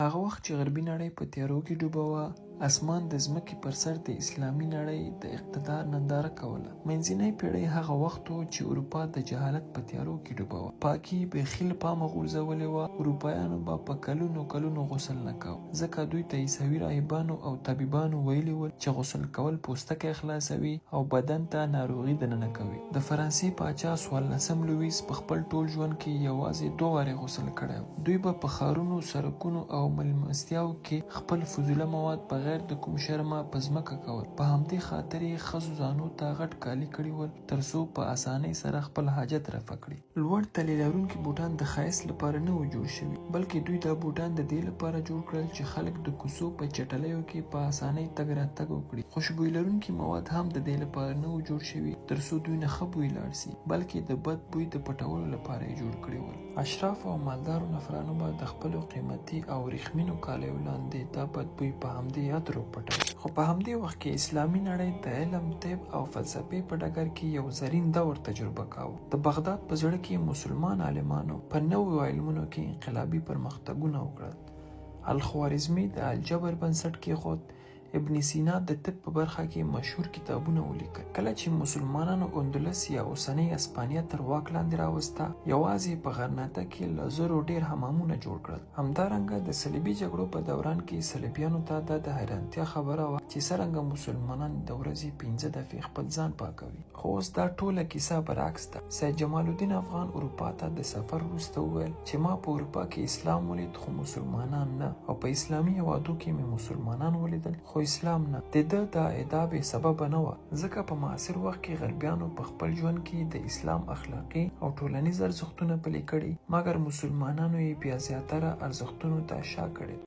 هغه وخت چې غربي نړۍ په تیارو کې ډوبه وه، اسمان د ځمکې پر سر د اسلامي نړۍ د اقتدار ننداره کوله. منځنۍ پېړۍ هغه وخت و چې اروپا د جهالت په تیارو کې ډوبه وه. پاکي بیخي له پامه غورځولې وه. اروپایانو به په کلونو غسل نه کوه، ځکه دوی ته عیسوي راهبانو او طبیبانو ویلي ول چې غسل کول پوستکی خلاصوي او بدن ته ناروغي دننه کوي. د فرانسې پاچا 14 لویس په خپل ټول ژوند کې یوازې 2 وارې غسل کړی و. دوی به په ښارونو، سړکونو او مېلمستیاوو کې خپل فضوله مواد بغیر د کوم شرمه په ځمکه کول. په همدې خاطر یې ښځو ځانو ته غټ کالي کړي ول ترڅو په اسانۍ سره خپل حاجت رفع کړي. لوړ تلې لرونکي بوټان د ښایست لپاره نه وو جوړ شوي، بلکې دوی دا بوټان د دې لپاره جوړ کړل چې خلک د کوڅو په چټلیو کې په اسانۍ تګ راتګ وکړي. خوشبويي لرونکي مواد هم د دې لپاره نه وو جوړ شوي ترڅو دوی نه ښه بوی لاړ سي، بلکې د بد بوی د پټولو لپاره یې جوړ کړي ول. اشرافو او مالدارو نفرانو به د خپلو قیمتي او ورېښمینو کالیو لاندې دا بد بوی په همدې عطرو پټوي. خو په همدې وخت کې اسلامي نړۍ د علم، طب او فلسفې په ډګر کې یو زرین دور تجربه کاوه. د بغداد په زړه کې مسلمان عالمانو په نویو علمونو کې انقلابي پرمختګونه وکړل. الخوارزمي د الجبر بنسټ کېښود. ابن سینا د طب په برخه کې مشهور کتابونه ولیکل. کله چې مسلمانانو اندلس یا اوسنۍ اسپانیا تر واک لاندې راوسته، یوازې په غرناطه کې له 1000 ډیر حمامونه جوړ کړل. همدارنګه د صلیبي جګړو په دوران کې صلیبیانو ته دا د حیرانتیا خبره وه چې څرنګه مسلمانان د ورځې 15 دقیقې خپل ځان پاکوي. خو اوس دا ټوله کیسه برعکس ده. سید جمال الدین افغان اروپا ته د سفر وروسته وویل چې ما په اروپا کې اسلام ولید خو مسلمانان نه، او په اسلامي هېوادو کې مې مسلمانان ولیدل خو اسلام نه. د ده دا ادعا بې سببه نه وه، ځکه په معاصر وخت کې غربیانو په خپل ژوند کې د اسلام اخلاقي او ټولنیز ارزښتونه پلي کړي، مګر مسلمانانو یې بیا زیاتره ارزښتونو ته شا کړي.